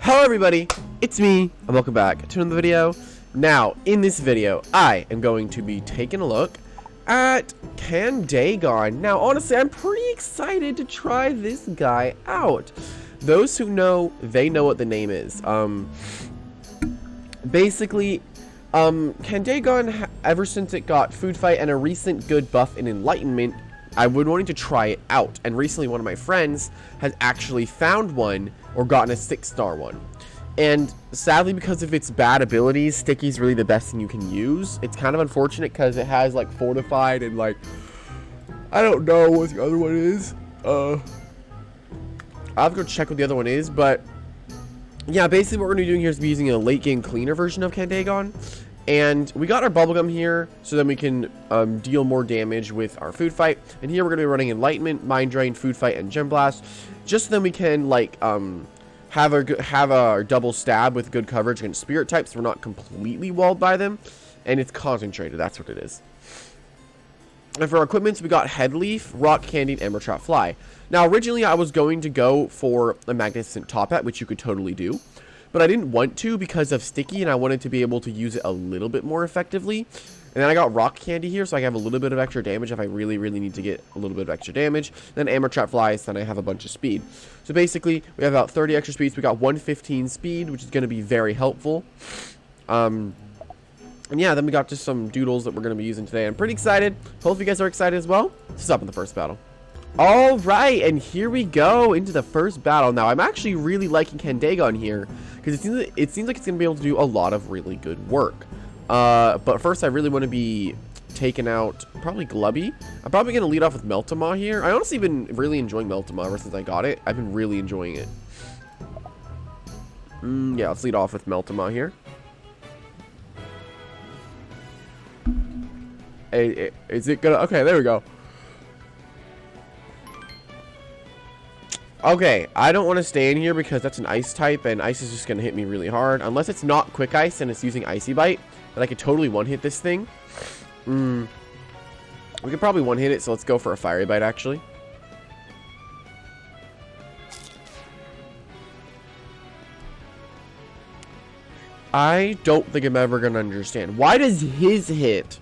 Hello everybody, it's me, and welcome back to another video. Now, in this video, I am going to be taking a look at Candeigon. Now, honestly, I'm pretty excited to try this guy out. Those who know, they know what the name is. Basically, Candeigon, ever since it got Food Fight and a recent good buff in Enlightenment, I've been wanting to try it out, and recently one of my friends has actually found one, or gotten a 6-star one. And sadly, because of its bad abilities, Sticky's really the best thing you can use. It's kind of unfortunate because it has like Fortified and like, I don't know what the other one is. I'll have to go check what the other one is, but yeah, basically what we're going to be doing here is be using a late game cleaner version of Candeigon. And we got our bubblegum here, so then we can deal more damage with our food fight. And here we're going to be running Enlightenment, Mind Drain, Food Fight, and Gem Blast. Just so then we can, like, have a double stab with good coverage against spirit types. We're not completely walled by them. And it's concentrated, that's what it is. And for our equipments, we got Headleaf, Rock Candy, and Ember Trap Fly. Now, originally I was going to go for a Magnificent Top Hat, which you could totally do. But I didn't want to because of Sticky, and I wanted to be able to use it a little bit more effectively. And then I got Rock Candy here, so I have a little bit of extra damage if I really need to get a little bit of extra damage. Then Ember Trap Flies, then I have a bunch of speed. So basically, we have about 30 extra speeds. We got 115 speed, which is going to be very helpful. And yeah, then we got just some doodles that we're going to be using today. I'm pretty excited. Hopefully you guys are excited as well. This is up in the first battle. Alright, and here we go into the first battle. Now, I'm actually really liking Candeigon here, because it seems like it's going to be able to do a lot of really good work. But first, I really want to be taking out probably Glubby. I'm probably going to lead off with Meltama here. I honestly been really enjoying Meltama ever since I got it. I've been really enjoying it. Yeah, let's lead off with Meltama here. Hey, is it gonna... Okay, there we go. Okay, I don't want to stay in here because that's an ice type, and ice is just going to hit me really hard. Unless it's not quick ice and it's using Icy Bite, then I could totally one-hit this thing. We could probably one-hit it, so let's go for a Fiery Bite, actually. I don't think I'm ever going to understand. Why does his hit...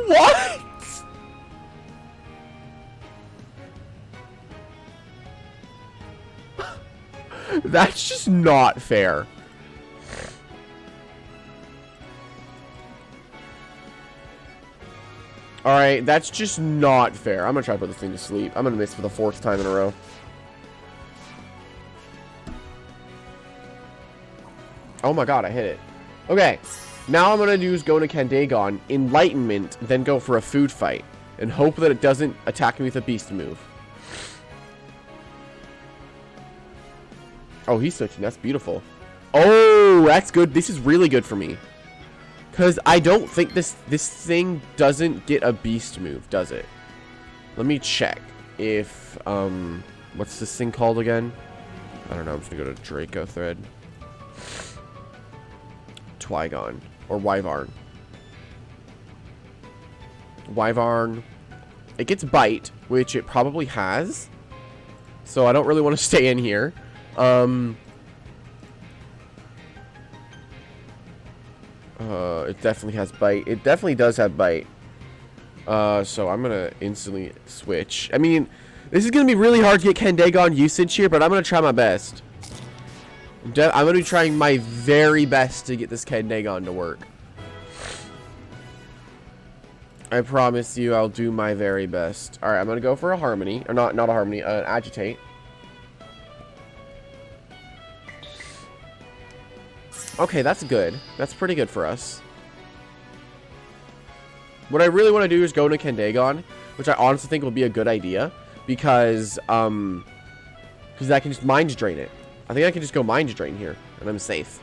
What? That's just not fair. Alright, that's just not fair. I'm gonna try to put this thing to sleep. I'm gonna miss for the 4th time in a row. Oh my god, I hit it. Okay. Now I'm going to do is go into Candeigon, Enlightenment, then go for a food fight. And hope that it doesn't attack me with a beast move. Oh, he's switching. That's beautiful. Oh, that's good. This is really good for me. Because I don't think this thing doesn't get a beast move, does it? Let me check if, what's this thing called again? I don't know. I'm just going to go to Draco Thread. Twigon. Or Wyvern. Wyvern. It gets Bite, which it probably has. So I don't really want to stay in here. It definitely has Bite. It definitely does have Bite. So I'm going to instantly switch. I mean, this is going to be really hard to get Candeigon usage here, but I'm going to try my best. I'm going to be trying my very best to get this Candeigon to work. I promise you I'll do my very best. Alright, I'm going to go for a Harmony. Or not a Harmony, an Agitate. Okay, that's good. That's pretty good for us. What I really want to do is go into Candeigon, which I honestly think will be a good idea. Because I can just Mind Drain it. I think I can just go Mind Drain here, and I'm safe.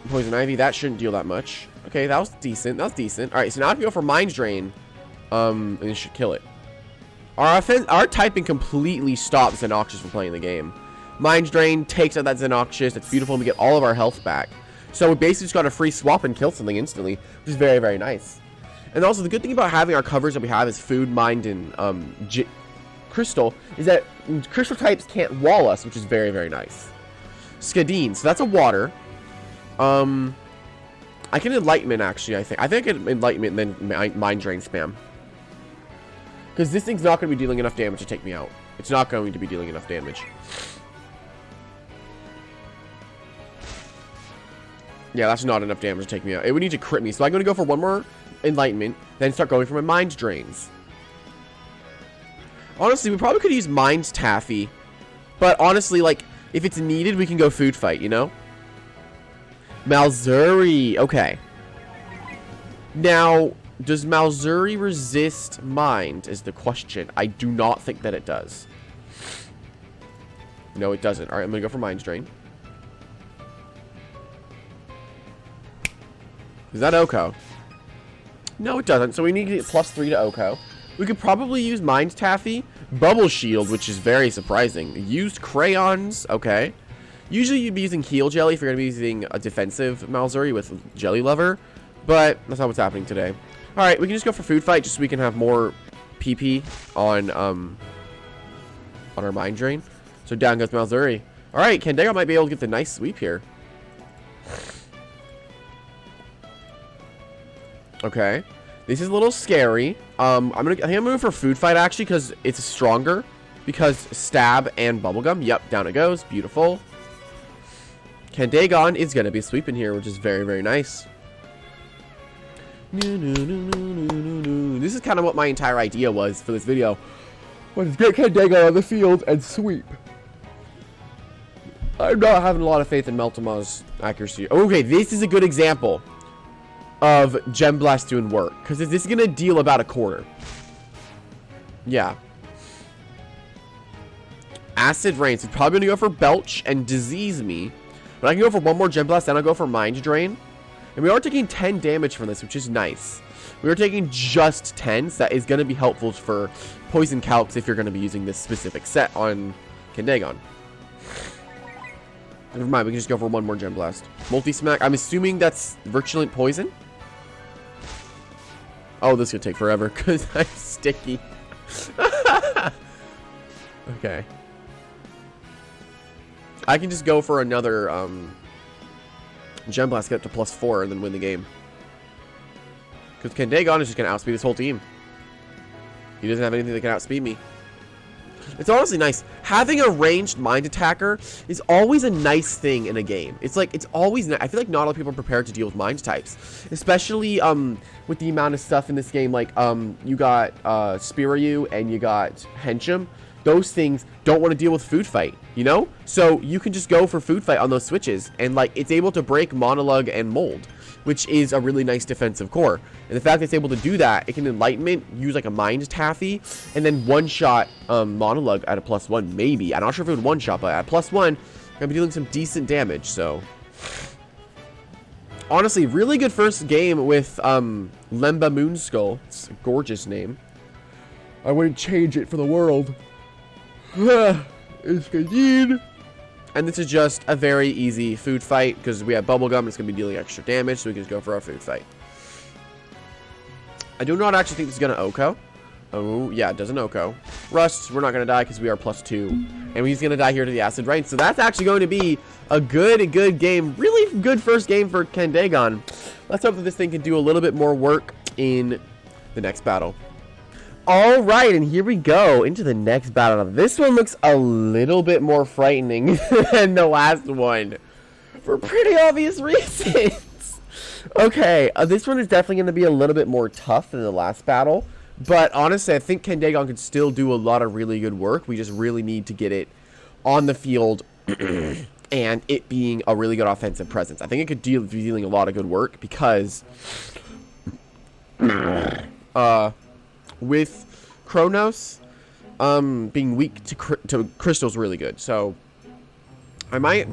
Poison Ivy, that shouldn't deal that much. Okay, that was decent. That was decent. Alright, so now I can go for Mind Drain, and it should kill it. Our typing completely stops Xenoxus from playing the game. Mind Drain takes out that Xenoxus. It's beautiful, and we get all of our health back. So we basically just got a free swap and kill something instantly, which is very, very nice. And also, the good thing about having our covers that we have is food, mind, and crystal, is that crystal types can't wall us, which is very, very nice. Skadine, so that's a water. I can Enlightenment, actually, I think. I think I can Enlightenment and then Mind Drain spam. Because this thing's not going to be dealing enough damage to take me out. It's not going to be dealing enough damage. Yeah, that's not enough damage to take me out. It would need to crit me. So I'm going to go for one more Enlightenment, then start going for my Mind Drains. Honestly, we probably could use Mind Taffy. But honestly, like, if it's needed, we can go Food Fight, you know? Malzuri. Okay. Now, does Malzuri resist Mind is the question. I do not think that it does. No, it doesn't. Alright, I'm going to go for Mind Drain. Is that Oko? No, it doesn't. So we need to get +3 to Oko. We could probably use Mind Taffy. Bubble Shield, which is very surprising. Used Crayons. Okay. Usually you'd be using Heal Jelly if you're going to be using a defensive Malzuri with Jelly Lover. But that's not what's happening today. Alright, we can just go for Food Fight just so we can have more PP on our Mind Drain. So down goes Malzuri. Alright, Candeigon might be able to get the nice sweep here. Okay. This is a little scary. I think I'm moving for Food Fight actually because it's stronger. Because Stab and Bubblegum. Yep, down it goes. Beautiful. Candeigon is going to be sweeping here, which is very, very nice. This is kind of what my entire idea was for this video. Was get Candeigon on the field and sweep. I'm not having a lot of faith in Meltama's accuracy. Okay, this is a good example of Gem Blast doing work. Because this is going to deal about a quarter. Yeah. Acid Rain. So probably going to go for Belch and Disease Me. But I can go for one more Gem Blast, then I'll go for Mind Drain. And we are taking 10 damage from this, which is nice. We are taking just 10, so that is going to be helpful for Poison Calcs if you're going to be using this specific set on Candeigon. Never mind, we can just go for one more Gem Blast. Multi-Smack, I'm assuming that's Virulent Poison? Oh, this is going to take forever, because I'm sticky. Okay. I can just go for another Gem Blast, get up to +4, and then win the game. Because Candeigon is just going to outspeed this whole team. He doesn't have anything that can outspeed me. It's honestly nice. Having a ranged mind attacker is always a nice thing in a game. It's like, it's always nice. I feel like not a lot of people are prepared to deal with mind types. Especially with the amount of stuff in this game. Like, you got Spiryu and you got Henchum. Those things don't want to deal with Food Fight, you know? So you can just go for Food Fight on those switches. And, like, it's able to break Monologue and Mold, which is a really nice defensive core. And the fact that it's able to do that, it can Enlightenment, use, like, a Mind Taffy, and then one-shot Monologue at a +1, maybe. I'm not sure if it would one-shot, but at +1, I'm going to be dealing some decent damage, so... Honestly, really good first game with Lemba Moonskull. It's a gorgeous name. I wouldn't change it for the world. It's good. And this is just a very easy Food Fight because we have Bubblegum. It's going to be dealing extra damage, so we can just go for our Food Fight. I do not actually think this is going to Oko. Oh, yeah, it doesn't Oko. Rust, we're not going to die because we are +2. And he's going to die here to the Acid Rain. So that's actually going to be a good game. Really good first game for Candeigon. Let's hope that this thing can do a little bit more work in the next battle. All right, and here we go into the next battle. This one looks a little bit more frightening than the last one for pretty obvious reasons. Okay, this one is definitely going to be a little bit more tough than the last battle, but honestly, I think Candeigon could still do a lot of really good work. We just really need to get it on the field and it being a really good offensive presence. I think it could be dealing a lot of good work because with Kronos being weak to crystals really good. So I might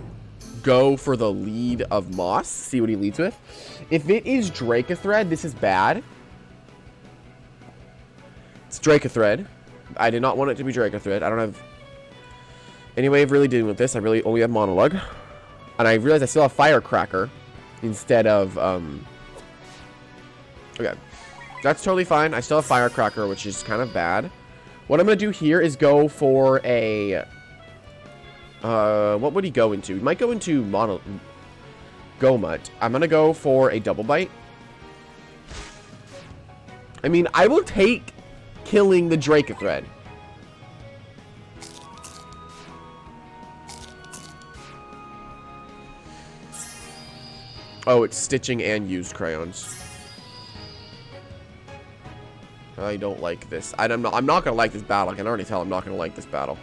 go for the lead of Moss, see what he leads with. If it is Dracothread, this is bad. It's Dracothread. I did not want it to be Dracothread. I don't have any way of really dealing with this. I really only have Monologue. And I realized I still have Firecracker instead of okay. That's totally fine. I still have Firecracker, which is kind of bad. What I'm going to do here is go for a... what would he go into? He might go into Gomut. I'm going to go for a Double Bite. I mean, I will take killing the Dracothread. Oh, it's stitching and used crayons. I don't like this. I'm not gonna like this battle. I can already tell I'm not gonna like this battle.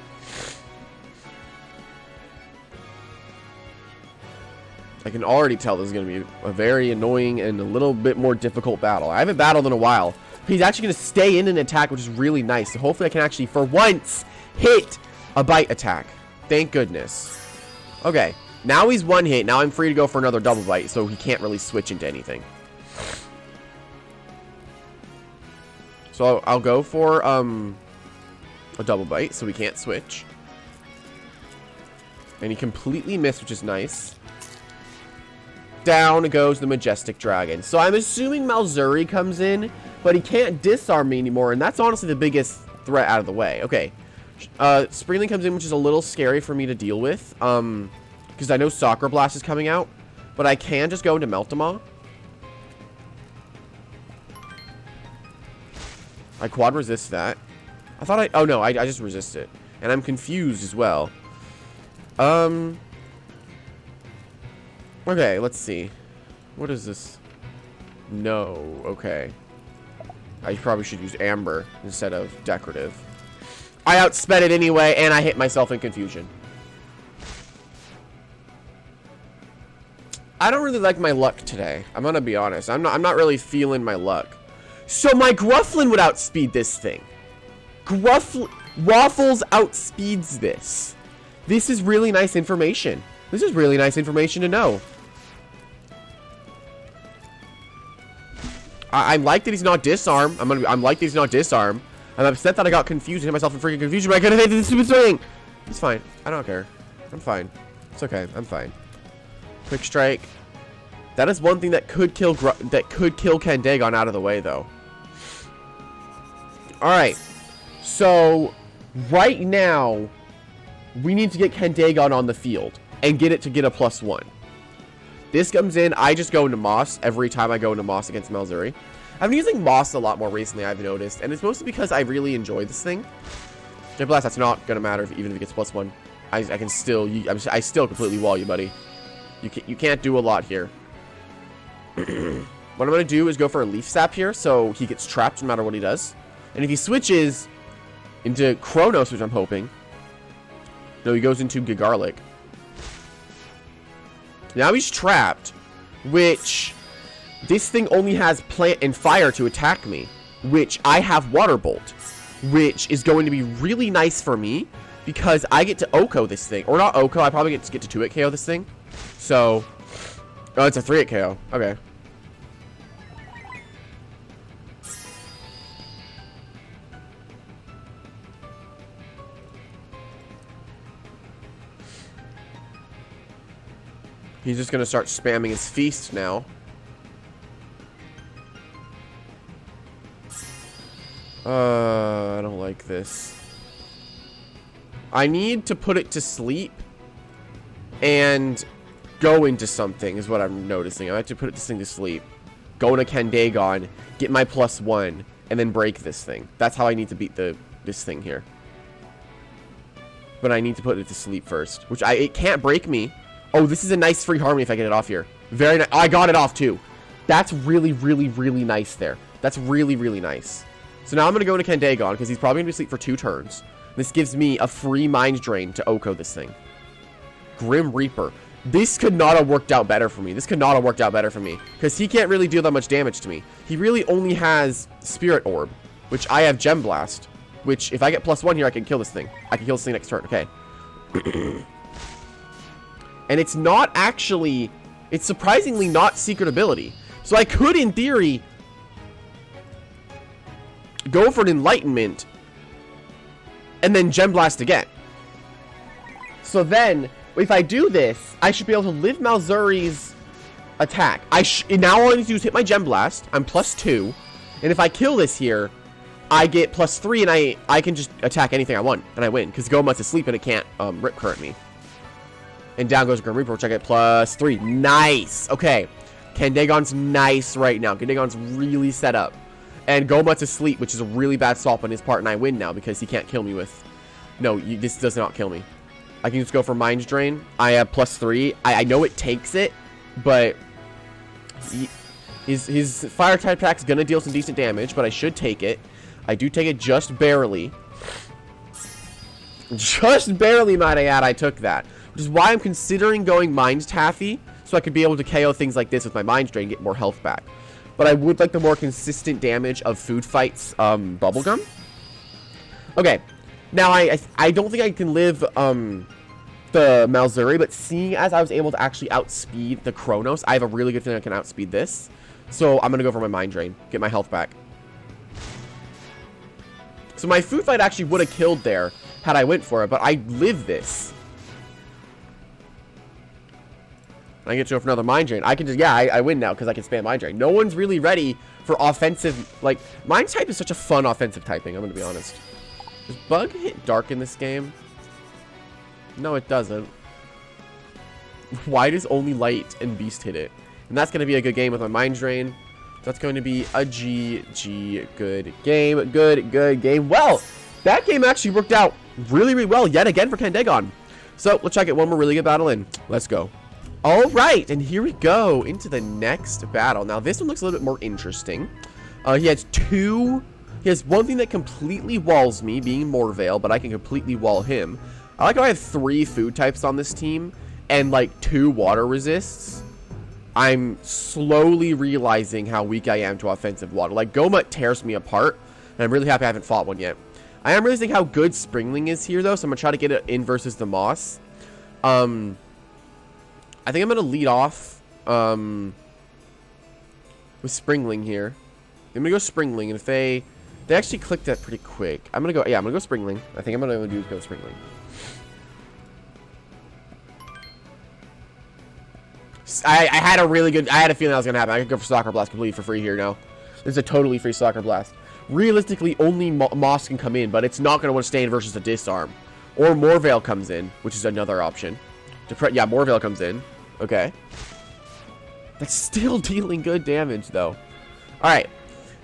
I can already tell this is gonna be a very annoying and a little bit more difficult battle. I haven't battled in a while. He's actually gonna stay in an attack, which is really nice. So hopefully I can actually, for once, hit a bite attack. Thank goodness. Okay, now he's one hit. Now I'm free to go for another double bite, so he can't really switch into anything. So I'll go for a double bite, so we can't switch. And he completely missed, which is nice. Down goes the Majestic Dragon. So I'm assuming Malzuri comes in, but he can't disarm me anymore, and that's honestly the biggest threat out of the way. Okay. Springling comes in, which is a little scary for me to deal with, because I know Soccer Blast is coming out, but I can just go into Meltamaw. I quad resist that. I thought oh no, I just resist it. And I'm confused as well. Okay, let's see. What is this? No, okay. I probably should use Amber instead of Decorative. I outsped it anyway, and I hit myself in confusion. I don't really like my luck today. I'm gonna be honest. I'm not really feeling my luck. So my Grufflin would outspeed this thing. Waffles outspeeds this. This is really nice information. This is really nice information to know. I like that he's not disarm. I'm like that he's not disarm. I'm upset that I got confused and hit myself in freaking confusion, but I could have hit this stupid swing. It's fine. I don't care. I'm fine. It's okay. I'm fine. Quick strike. That is one thing that could kill Candeigon out of the way, though. Alright. So, right now, we need to get Candeigon on the field and get it to get a +1. This comes in, I just go into Moss every time I go into Moss against Malzuri. I've been using Moss a lot more recently, I've noticed, and it's mostly because I really enjoy this thing. Jet Blast, that's not going to matter even if it gets +1. I can still, I still completely wall you, buddy. You can't do a lot here. What I'm going to do is go for a Leaf Sap here, so he gets trapped no matter what he does. And if he switches into Chronos, which I'm hoping. No, he goes into Gigarlic. Now he's trapped, which this thing only has Plant and Fire to attack me, which I have Water Bolt, which is going to be really nice for me because I get to Oko this thing. Or not Oko, I probably get to 2-hit KO this thing. So, oh, it's a 3-hit KO. Okay. He's just going to start spamming his Feast now. I don't like this. I need to put it to sleep and go into something is what I'm noticing. I have to put this thing to sleep. Go into Candeigon, get my +1, and then break this thing. That's how I need to beat this thing here. But I need to put it to sleep first, which it can't break me. Oh, this is a nice free harmony if I get it off here. Very nice. I got it off too. That's really, really, really nice there. That's really, really nice. So now I'm going to go into Candeigon because he's probably going to be asleep for 2 turns. This gives me a free Mind Drain to Oko this thing. Grim Reaper. This could not have worked out better for me. This could not have worked out better for me. Because he can't really deal that much damage to me. He really only has Spirit Orb, which I have Gem Blast. Which, if I get +1 here, I can kill this thing. I can kill this thing next turn. Okay. And it's not actually... It's surprisingly not Secret Ability. So I could, in theory, go for an Enlightenment and then Gem Blast again. So then, if I do this, I should be able to live Malzuri's attack. Now all I need to do is hit my Gem Blast. I'm +2. And if I kill this here, I get +3, and I can just attack anything I want, and I win. Because Gomut's asleep, and it can't Rip Current me. And down goes Grim Reaper, which I get +3. Nice! Okay. Candeigon's nice right now. Candeigon's really set up. And Gomut's asleep, which is a really bad swap on his part, and I win now because he can't kill me with... No, this does not kill me. I can just go for Mind Drain. I have +3. I know it takes it, but... His fire type attack's gonna deal some decent damage, but I should take it. I do take it just barely. Just barely, might I add, I took that. Which is why I'm considering going Mind Taffy, so I could be able to KO things like this with my Mind Drain and get more health back. But I would like the more consistent damage of Food Fight's Bubblegum. Okay. Now, I don't think I can live the Malzuri, but seeing as I was able to actually outspeed the Chronos, I have a really good feeling I can outspeed this. So I'm going to go for my Mind Drain. Get my health back. So my Food Fight actually would have killed there had I went for it, but I live this. I get to go for another Mind Drain. I can just, yeah, I win now because I can spam Mind Drain. No one's really ready for offensive, like, Mind type is such a fun offensive typing, I'm going to be honest. Does Bug hit Dark in this game? No, it doesn't. Why does only Light and Beast hit it? And that's going to be a good game with my Mind Drain. That's going to be a GG. Good game. Good game. Well, that game actually worked out really, really well yet again for Candeigon. So, let's try to get one more really good battle in. Let's go. Alright, and here we go into the next battle. Now, this one looks a little bit more interesting. He has one thing that completely walls me, being Morvale, but I can completely wall him. I like how I have 3 food types on this team, and like 2 water resists. I'm slowly realizing how weak I am to offensive water. Like, Gomut tears me apart, and I'm really happy I haven't fought one yet. I am realizing how good Springling is here, though, so I'm going to try to get it in versus the Moss. I think I'm going to lead off with Springling here. I'm going to go Springling, and if they actually clicked that pretty quick. I'm going to go, yeah, I'm going to go Springling. I think I'm going to do is go Springling. I had a feeling that was going to happen. I could go for Soccer Blast completely for free here now. This is a totally free Soccer Blast. Realistically, only Moss can come in, but it's not going to want to stay in versus the Disarm. Or Morvale comes in, which is another option. Yeah, Morvale comes in. Okay. That's still dealing good damage, though. Alright.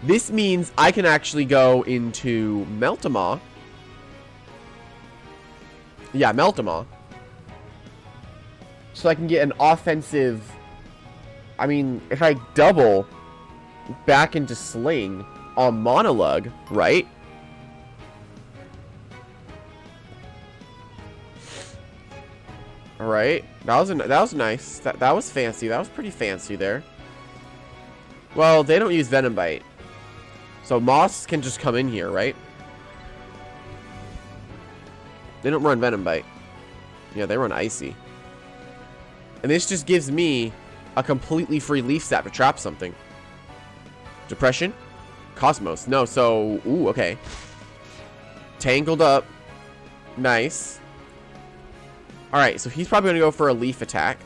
This means I can actually go into Meltamaw. Yeah, Meltamaw. So I can get an offensive... I mean, if I double back into Sling on Monologue, right? Alright. That was nice. That was fancy. That was pretty fancy there. Well, they don't use Venom Bite. So Moss can just come in here, right? They don't run Venom Bite. Yeah, they run Icy. And this just gives me a completely free Leaf Sap to trap something. Depression? Cosmos. No, so... Ooh, okay. Tangled up. Nice. Alright, so he's probably going to go for a Leaf Attack.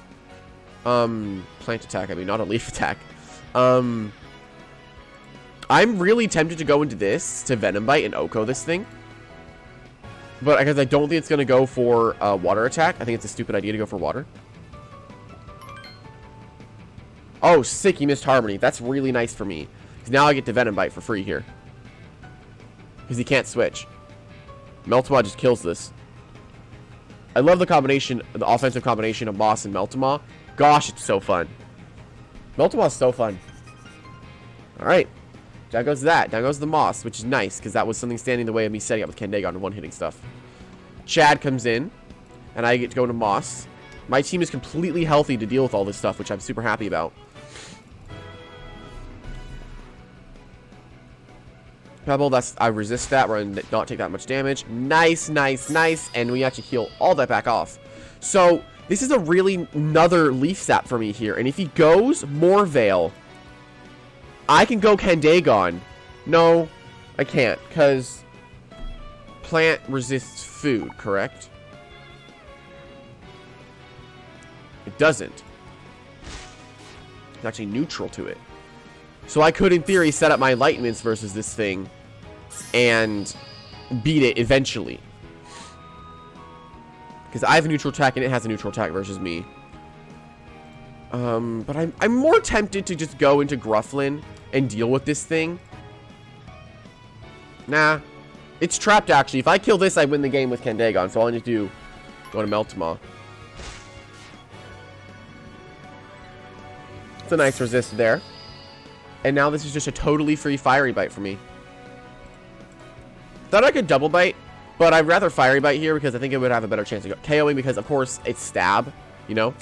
Plant Attack, I mean, not a Leaf Attack. I'm really tempted to go into this, to Venom Bite and Oko this thing. But because I don't think it's going to go for Water Attack. I think it's a stupid idea to go for Water. Oh, sick, he missed Harmony. That's really nice for me. Because now I get to Venom Bite for free here. Because he can't switch. Meltamaw just kills this. I love the combination, the offensive combination of Moss and Meltamaw. Gosh, it's so fun. Meltamaw is so fun. Alright. Down goes that. Down goes the Moss, which is nice, because that was something standing in the way of me setting up with Candeigon and one-hitting stuff. Chad comes in, and I get to go to Moss. My team is completely healthy to deal with all this stuff, which I'm super happy about. Pebble, I resist that, run, not take that much damage. Nice, nice, nice, and we actually heal all that back off. So, this is a really another Leaf Sap for me here, and if he goes Morvale, I can go Candeigon. No, I can't, because plant resists food, correct? It doesn't. It's actually neutral to it. So I could, in theory, set up my enlightenments versus this thing and beat it eventually. Because I have a neutral attack and it has a neutral attack versus me. But I'm more tempted to just go into Grufflin and deal with this thing. Nah. It's trapped, actually. If I kill this, I win the game with Candeigon. So all I need to do is go to Meltmaw. It's a nice resist there. And now this is just a totally free Fiery Bite for me. Thought I could Double Bite, but I'd rather Fiery Bite here because I think it would have a better chance of KOing because, of course, it's Stab, you know?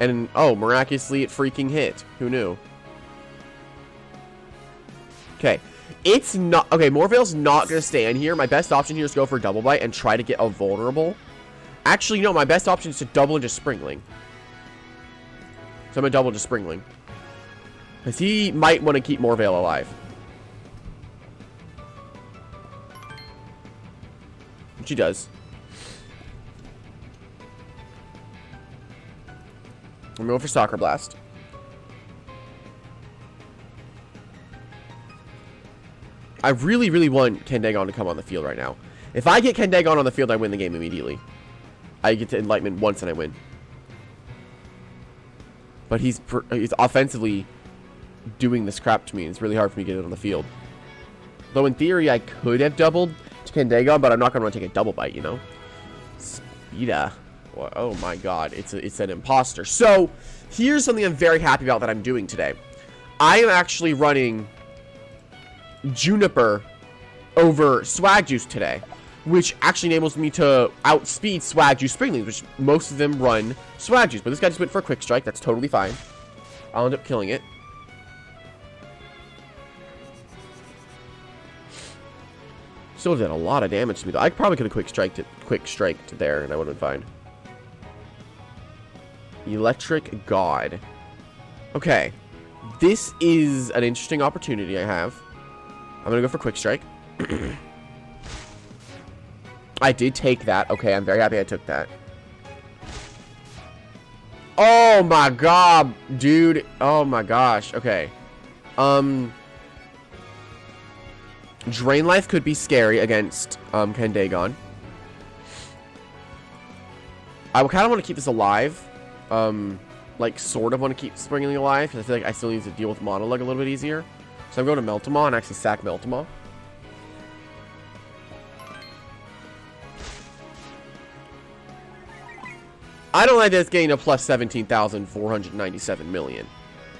And, oh, miraculously, it freaking hit. Who knew? Okay. It's not... Okay, Morveil's not going to stay in here. My best option here is to go for Double Bite and try to get a Vulnerable. Actually, no, my best option is to double into Springling. So I'm going to double into Springling. Because he might want to keep Morveil alive. Which he does. I'm going for Soccer Blast. I really, really want Candeigon to come on the field right now. If I get Candeigon on the field, I win the game immediately. I get to Enlightenment once and I win. But he's offensively doing this crap to me. It's really hard for me to get it on the field. Though in theory, I could have doubled to Candeigon, but I'm not going to want to take a Double Bite, you know? Speeda. Oh my god, it's an imposter. So, here's something I'm very happy about that I'm doing today. I am actually running Juniper over Swag Juice today, which actually enables me to outspeed Swag Juice Springlings, which most of them run Swag Juice. But this guy just went for a Quick Strike. That's totally fine. I'll end up killing it. Still did a lot of damage to me, though. I probably could have Quick Striked there, and I would have been fine. Electric God. Okay. This is an interesting opportunity I have. I'm going to go for Quick Strike. I did take that. Okay, I'm very happy I took that. Oh my god, dude. Oh my gosh. Okay. Drain Life could be scary against Candeigon. I kind of want to keep this alive. Like, sort of want to keep Springling alive, because I feel like I still need to deal with Monologue a little bit easier. So I'm going to Meltmaw and actually sack Meltmaw. I don't like this getting a plus 17,497 million.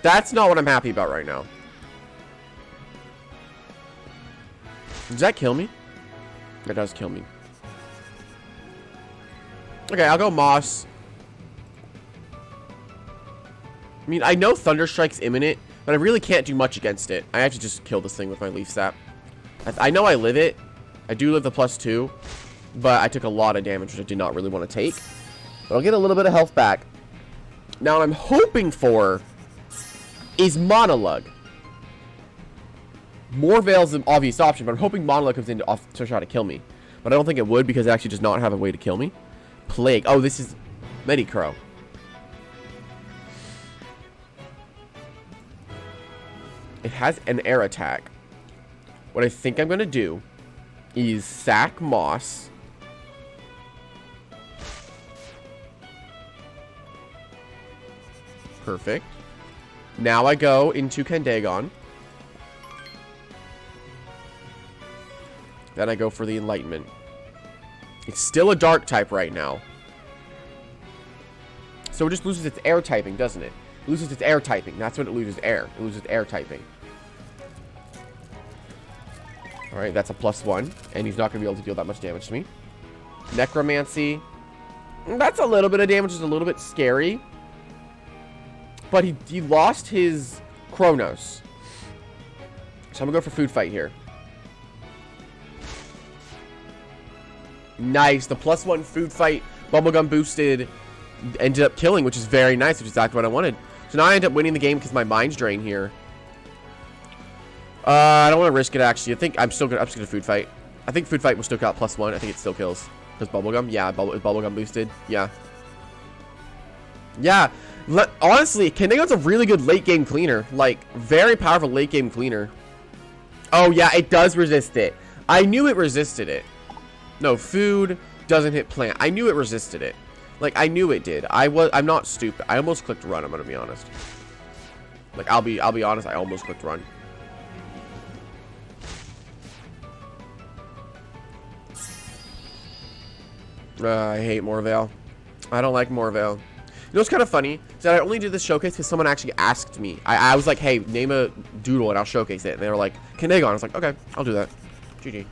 That's not what I'm happy about right now. Does that kill me? That does kill me. Okay, I'll go Moss. I mean, I know Thunder Strike's imminent, but I really can't do much against it. I have to just kill this thing with my Leaf Sap. I know I live it. I do live the +2, but I took a lot of damage, which I did not really want to take. But I'll get a little bit of health back. Now, what I'm hoping for is Monologue. Morveil's an obvious option, but I'm hoping Monologue comes in to try to kill me. But I don't think it would, because it actually does not have a way to kill me. Plague. Oh, this is Medicrow. It has an air attack. What I think I'm going to do is sack Moss. Perfect. Now I go into Candeigon. Then I go for the Enlightenment. It's still a Dark type right now. So it just loses its air typing, doesn't it? It loses its air typing. That's when it loses air. It loses air typing. Alright, that's a +1. And he's not going to be able to deal that much damage to me. Necromancy. That's a little bit of damage. It's a little bit scary. But he lost his Chronos. So I'm going to go for Food Fight here. Nice. The +1 Food Fight Bubblegum boosted ended up killing, which is very nice, which is exactly what I wanted. So now I end up winning the game because my Mind's Drain here. I don't want to risk it, actually. I think I'm just going to Food Fight. I think Food Fight will still count +1. I think it still kills. Because Bubblegum? Yeah, Bubblegum boosted. Yeah. Yeah. Honestly, Candeigon's a really good late game cleaner. Like, very powerful late game cleaner. Oh, yeah, it does resist it. I knew it resisted it. No, food doesn't hit plant. I knew it resisted it. Like, I knew it did. I'm not stupid. I almost clicked run, I'm gonna be honest. Like, I'll be honest, I almost clicked run. I hate Morvale. I don't like Morvale. You know what's kind of funny? Is that I only did this showcase because someone actually asked me. I was like, hey, name a doodle and I'll showcase it. And they were like, Candeigon. I was like, okay, I'll do that. GG.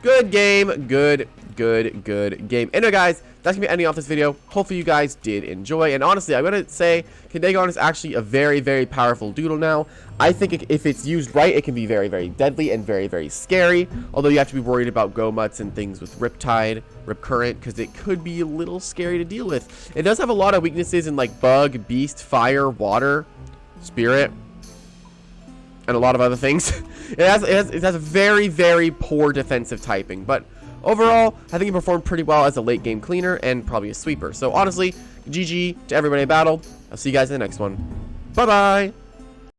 Good game. Good game. Anyway, guys, that's going to be ending off this video. Hopefully you guys did enjoy. And honestly, I'm going to say Candeigon is actually a very, very powerful doodle now. I think if it's used right, it can be very, very deadly and very, very scary. Although you have to be worried about go mutts and things with Riptide, Rip Current, because it could be a little scary to deal with. It does have a lot of weaknesses in like Bug, Beast, Fire, Water, Spirit, and a lot of other things. It has a very, very poor defensive typing, but overall, I think it performed pretty well as a late game cleaner and probably a sweeper. So honestly, GG to everybody I battled. I'll see you guys in the next one. Bye-bye!